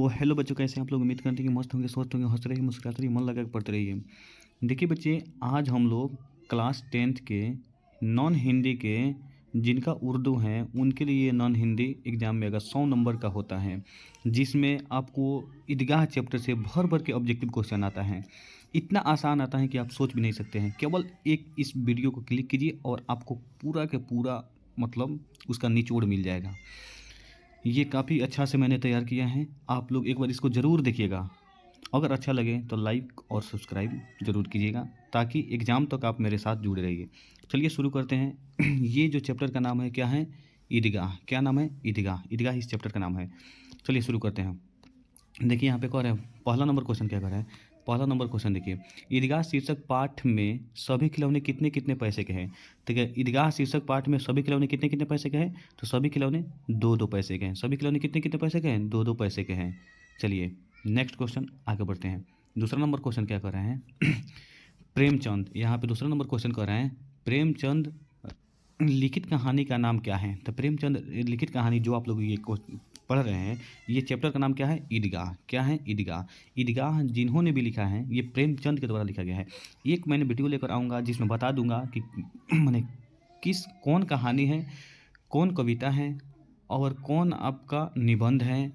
तो हेलो बच्चों, कैसे हैं आप लोग। उम्मीद करते हैं कि मस्त होंगे, स्वस्थ होंगे, हंस रहिए, मुस्कुराते रहिए, मन लगा के पढ़ते रहिए। देखिए बच्चे, आज हम लोग क्लास 10th के नॉन हिंदी के जिनका उर्दू है उनके लिए ये नॉन हिंदी एग्जाम में अगर 100 नंबर का होता है, जिसमें आपको ईदगाह चैप्टर से भर भर के ऑब्जेक्टिव क्वेश्चन आता है। इतना आसान आता है कि आप सोच भी नहीं सकते हैं। केवल एक इस वीडियो को क्लिक कीजिए और आपको पूरा के पूरा मतलब उसका निचोड़ मिल जाएगा। ये काफ़ी अच्छा से मैंने तैयार किया है, आप लोग एक बार इसको ज़रूर देखिएगा। अगर अच्छा लगे तो लाइक और सब्सक्राइब ज़रूर कीजिएगा, ताकि एग्ज़ाम तक आप मेरे साथ जुड़े रहिए। चलिए शुरू करते हैं। ये जो चैप्टर का नाम है क्या है? ईदगाह। क्या नाम है? ईदगाह। ईदगाह इस चैप्टर का नाम है। चलिए शुरू करते हैं। देखिए यहाँ पे कह रहे हैं पहला नंबर क्वेश्चन क्या कर रहा है। पहला नंबर क्वेश्चन देखिए, ईदगाह शीर्षक पाठ में सभी खिलौने कितने कितने पैसे के हैं। ठीक है, ईदगाह शीर्षक पाठ में सभी खिलौने कितने कितने पैसे के हैं, तो सभी खिलौने 2-2 पैसे के हैं। सभी खिलौने कितने कितने पैसे के हैं? 2-2 पैसे के हैं। चलिए नेक्स्ट क्वेश्चन आगे बढ़ते हैं। दूसरा नंबर क्वेश्चन क्या कर रहे हैं। प्रेमचंद, यहाँ पे दूसरा नंबर क्वेश्चन कर रहे हैं, प्रेमचंद लिखित कहानी का नाम क्या है। तो प्रेमचंद लिखित कहानी जो आप लोग ये पढ़ रहे हैं, ये चैप्टर का नाम क्या है? ईदगाह। क्या है? ईदगाह। ईदगाह जिन्होंने भी लिखा है ये प्रेमचंद के द्वारा लिखा गया है। एक मैंने वीडियो लेकर आऊँगा जिसमें बता दूंगा कि मैंने कौन कहानी है, कौन कविता है और कौन आपका निबंध है।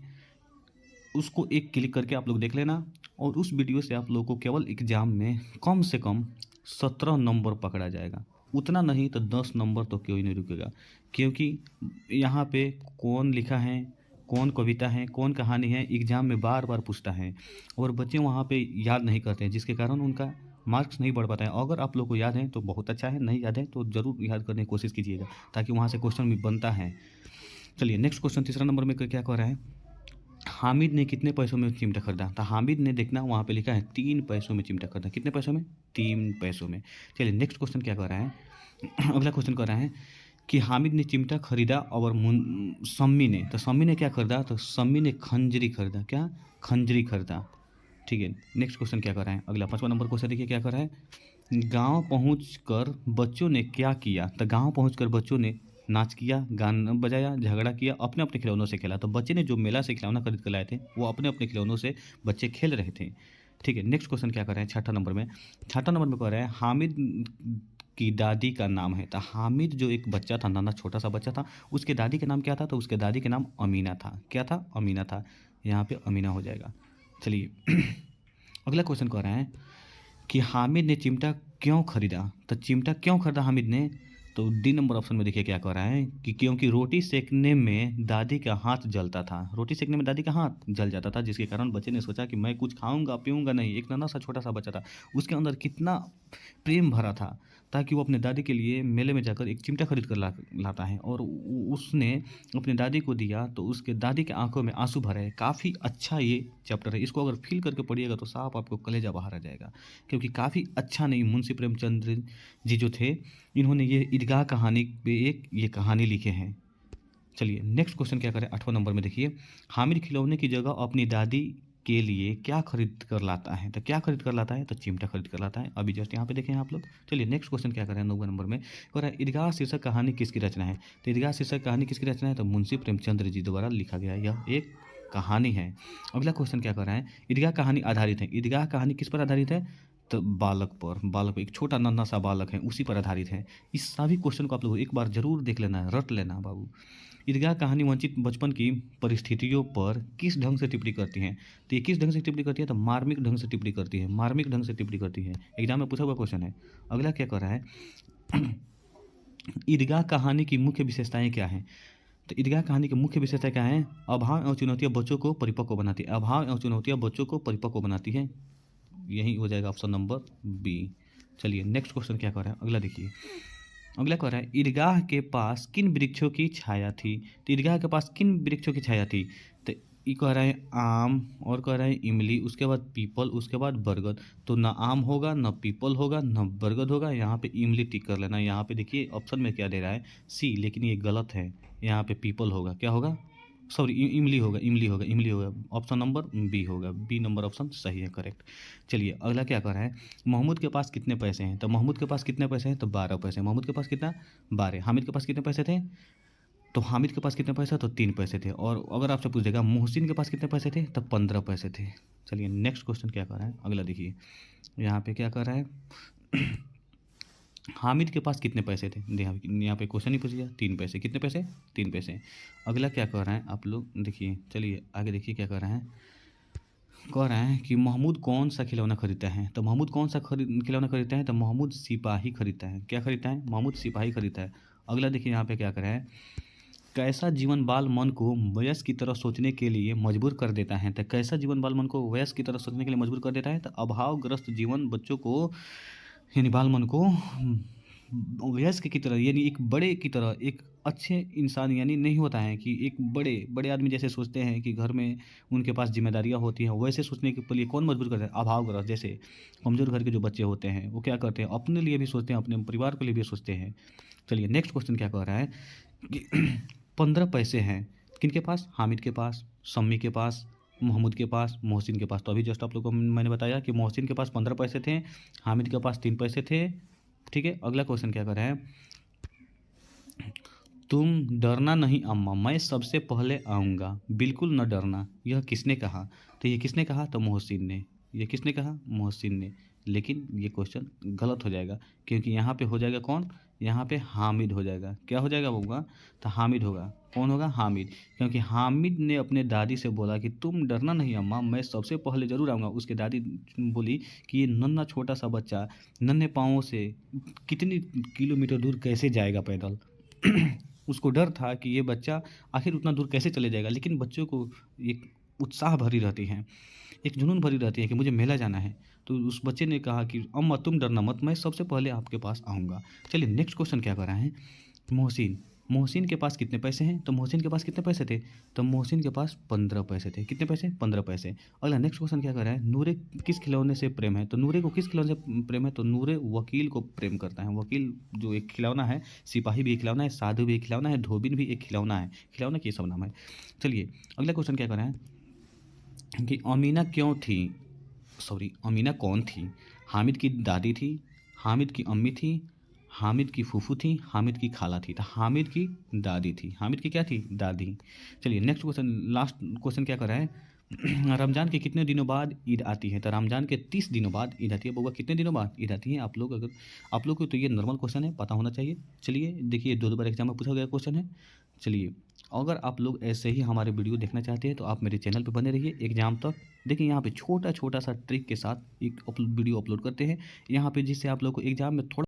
उसको एक क्लिक करके आप लोग देख लेना, और उस वीडियो से आप लोगों को केवल एग्ज़ाम में कम से कम 17 नंबर पकड़ा जाएगा। उतना नहीं तो 10 नंबर तो कोई नहीं रुकेगा, क्योंकि यहाँ पे कौन लिखा है, कौन कविता है, कौन कहानी है, एग्ज़ाम में बार बार पूछता है और बच्चे वहाँ पे याद नहीं करते हैं, जिसके कारण उनका मार्क्स नहीं बढ़ पाता है। अगर आप लोग को याद है तो बहुत अच्छा है, नहीं याद है तो ज़रूर याद करने की कोशिश कीजिएगा, ताकि वहाँ से क्वेश्चन भी बनता है। चलिए नेक्स्ट क्वेश्चन तीसरा नंबर में क्या कह रहा है। हामिद ने कितने पैसों में चिमटा खरीदा। तो हामिद ने, देखना वहाँ पे लिखा है 3 पैसों में चिमटा खरीदा। कितने पैसों में? 3 पैसों में। चलिए नेक्स्ट क्वेश्चन क्या कर रहा है। अगला क्वेश्चन कर रहा है कि हामिद ने चिमटा खरीदा और सम्मी ने, तो सम्मी ने क्या खरीदा, तो सम्मी ने खंजरी खरीदा। क्या? खंजरी खरीदा। ठीक है, नेक्स्ट क्वेश्चन क्या कर रहा है। अगला 5वां नंबर क्वेश्चन देखिए क्या कर रहा है। गांव पहुंचकर बच्चों ने क्या किया। तो गांव पहुंचकर बच्चों ने नाच किया, गाना बजाया, झगड़ा किया, अपने अपने खिलौनों से खेला। तो बच्चे ने जो मेला से खिलौना खरीद कर लाए थे वो अपने अपने खिलौनों से बच्चे खेल रहे थे। ठीक है, नेक्स्ट क्वेश्चन क्या कर रहे हैं छठा नंबर में। छठा नंबर में कह रहे हैं हामिद की दादी का नाम है। तो हामिद जो एक बच्चा था, नाना छोटा सा बच्चा था, उसके दादी का नाम क्या था, तो उसके दादी का नाम अमीना था। क्या था? अमीना था। यहाँ पे अमीना हो जाएगा। चलिए अगला क्वेश्चन कह रहे हैं कि हामिद ने चिमटा क्यों खरीदा। तो चिमटा क्यों खरीदा हामिद ने, तो डी नंबर ऑप्शन में देखिए क्या कह रहा है कि क्योंकि रोटी सेकने में दादी का हाथ जलता था। रोटी सेकने में दादी का हाथ जल जाता था, जिसके कारण बच्चे ने सोचा कि मैं कुछ खाऊंगा पीऊंगा नहीं। एक नन्हा सा छोटा सा बच्चा था, उसके अंदर कितना प्रेम भरा था, ताकि वो अपने दादी के लिए मेले में जाकर एक चिमटा खरीद कर लाता है और उसने अपने दादी को दिया, तो उसके दादी के आंखों में आंसू भरे। काफ़ी अच्छा ये चैप्टर है, इसको अगर फील करके पढ़िएगा तो साफ आपको कलेजा बाहर आ जाएगा, क्योंकि काफ़ी अच्छा नहीं, मुंशी प्रेमचंद जी जो थे, इन्होंने ये ईदगाह कहानी पे एक ये कहानी लिखे हैं। चलिए नेक्स्ट क्वेश्चन क्या करें 8वां नंबर में देखिए, हामिद खिलौने की जगह अपनी दादी के लिए क्या खरीद कर लाता है। तो क्या खरीद कर लाता है, तो चिमटा खरीद कर लाता है। अभी जस्ट यहाँ पे देखें आप लोग। चलिए नेक्स्ट क्वेश्चन क्या करें 9वें नंबर में, कह रहा है ईदगाह शीर्षक कहानी किसकी रचना है। तो ईदगाह शीर्षक कहानी किसकी रचना है, तो मुंशी प्रेमचंद जी द्वारा लिखा गया यह एक कहानी है। अगला क्वेश्चन क्या कर रहा है, ईदगाह कहानी आधारित है। ईदगाह कहानी किस पर आधारित है, तो बालक पर। बालक, एक छोटा नन्हा सा बालक है, उसी पर आधारित है। इस सभी क्वेश्चन को आप लोग एक बार जरूर देख लेना है, रट लेना बाबू। ईदगाह कहानी वंचित बचपन की परिस्थितियों पर किस ढंग से टिप्पणी करती है। तो ये किस ढंग से टिप्पणी करती है, तो मार्मिक ढंग से टिप्पणी करती है। मार्मिक ढंग से टिप्पणी करती है, एग्जाम में पूछा हुआ क्वेश्चन है। अगला क्या कर रहा है। ईदगाह कहानी की मुख्य विशेषताएं क्या हैं। तो ईदगाह कहानी की मुख्य विशेषता क्या है, अभाव एवं चुनौतियां बच्चों को परिपक्व बनाती है। अभाव एवं चुनौतियां बच्चों को परिपक्व बनाती है, यही हो जाएगा ऑप्शन नंबर बी। चलिए नेक्स्ट क्वेश्चन क्या कर रहा है, अगला देखिए। अगला कह रहा है ईदगाह के पास किन वृक्षों की छाया थी। तो ईदगाह के पास किन वृक्षों की छाया थी, तो ये कह रहा है आम, और कह रहा है इमली, उसके बाद पीपल, उसके बाद बरगद। तो ना आम होगा, ना पीपल होगा, ना बरगद होगा, यहाँ पे इमली टिक कर लेना। यहाँ पे देखिए ऑप्शन में क्या दे रहा है, सी, लेकिन ये गलत है। यहाँ पे पीपल होगा, क्या होगा, सॉरी इमली होगा, इमली होगा, इमली होगा। ऑप्शन नंबर बी होगा, बी नंबर ऑप्शन सही है, करेक्ट। चलिए अगला क्या कर रहा है, महमूद के पास कितने पैसे हैं। तो महमूद के पास कितने पैसे हैं, तो 12 पैसे। महमूद के पास कितना, 12। हामिद के पास कितने पैसे थे, तो हामिद के पास कितने पैसे, तो 3 पैसे थे। और अगर आपसे पूछ देगा मोहसिन के पास कितने पैसे थे, तब 15 पैसे थे। चलिए नेक्स्ट क्वेश्चन क्या कर रहा है, अगला देखिए यहाँ पे क्या कर रहा है। हामिद के पास कितने पैसे थे, यहाँ पे क्वेश्चन ही पूछ गया, 3 पैसे। कितने पैसे, 3 पैसे। अगला क्या कर रहा है आप लोग देखिए, चलिए आगे देखिए क्या कर रहा है। कह रहा है कि महमूद कौन सा खिलौना खरीदता है, तो महमूद कौन सा खिलौना खरीदता है, तो महमूद सिपाही खरीदता है। क्या खरीदता है, महमूद सिपाही खरीदता है। अगला देखिए यहाँ पे क्या कर रहा है, कैसा जीवन बाल मन को वयस्क की तरह सोचने के लिए मजबूर कर देता है, तो कैसा जीवन बाल मन को वयस्क की तरह सोचने के लिए मजबूर कर देता है, तो अभावग्रस्त जीवन बच्चों को यानी बाल मन को वयस्क की तरह यानी एक बड़े की तरह, एक अच्छे इंसान यानी नहीं होता है कि एक बड़े बड़े आदमी जैसे सोचते हैं कि घर में उनके पास जिम्मेदारियां होती हैं, वैसे सोचने के लिए कौन मजबूर करता है, अभावग्रस्त। जैसे कमज़ोर घर के जो बच्चे होते हैं वो क्या करते हैं, अपने लिए भी सोचते हैं, अपने परिवार के लिए भी सोचते हैं। चलिए नेक्स्ट क्वेश्चन क्या कह रहा है कि 15 पैसे हैं किनके पास, हामिद के पास, सम्मी के पास, महमूद के पास, मोहसिन के पास। तो अभी जस्ट आप लोगों को मैंने बताया कि मोहसिन के पास 15 पैसे थे, हामिद के पास 3 पैसे थे। ठीक है, अगला क्वेश्चन क्या कर रहा है, तुम डरना नहीं अम्मा, मैं सबसे पहले आऊँगा, बिल्कुल न डरना, यह किसने कहा। तो ये किसने कहा, तो मोहसिन ने। ये किसने कहा, मोहसिन ने। लेकिन ये क्वेश्चन गलत हो जाएगा, क्योंकि यहाँ पे हो जाएगा कौन, यहाँ पे हामिद हो जाएगा। क्या हो जाएगा होगा, तो हामिद होगा। कौन होगा, हामिद। क्योंकि हामिद ने अपने दादी से बोला कि तुम डरना नहीं अम्मा, मैं सबसे पहले ज़रूर आऊँगा। उसके दादी बोली कि ये नन्हा छोटा सा बच्चा नन्हे पाँवों से कितनी किलोमीटर दूर कैसे जाएगा पैदल। उसको डर था कि ये बच्चा आखिर उतना दूर कैसे चले जाएगा। लेकिन बच्चों को एक उत्साह भरी रहती है, एक जुनून भरी रहती है कि मुझे मेला जाना है। तो उस बच्चे ने कहा कि अम्मा तुम डरना मत, मैं सबसे पहले आपके पास आऊँगा। चलिए नेक्स्ट क्वेश्चन क्या कर रहा है, मोहसिन। मोहसिन के पास कितने पैसे हैं, तो मोहसिन के पास कितने पैसे थे, तो मोहसिन के पास 15 पैसे थे। कितने पैसे, 15 पैसे। अगला नेक्स्ट क्वेश्चन क्या कर रहा है, नूरे किस खिलौने से प्रेम है, तो नूरे को किस खिलौने से प्रेम है, तो नूरे वकील को प्रेम करता है। वकील जो एक खिलौना है, सिपाही भी एक खिलौना है, साधु भी एक खिलौना है, धोबिन भी एक खिलौना है। खिलौना के सब नाम है। चलिए अगला क्वेश्चन क्या कर रहा है कि अमीना क्यों थी, सॉरी अमीना कौन थी। हामिद की दादी थी, हामिद की अम्मी थी, हामिद की फूफू थी, हामिद की खाला थी। तो हामिद की दादी थी। हामिद की क्या थी, दादी। चलिए नेक्स्ट क्वेश्चन, लास्ट क्वेश्चन क्या कर रहा है, रमज़ान के कितने दिनों बाद ईद आती है, तो रमज़ान के 30 दिनों बाद ईद आती है। बउआ कितने दिनों बाद ईद आती है, आप लोग अगर आप लोग को तो ये नॉर्मल क्वेश्चन है, पता होना चाहिए। चलिए देखिए 2 बार एग्जाम में पूछा गया क्वेश्चन है। चलिए अगर आप लोग ऐसे ही हमारे वीडियो देखना चाहते हैं तो आप मेरे चैनल पर बने रहिए एग्जाम तक। देखिए यहाँ पे छोटा छोटा सा ट्रिक के साथ एक वीडियो अपलोड करते हैं यहाँ पे, जिससे आप लोग को एग्जाम में थोड़ा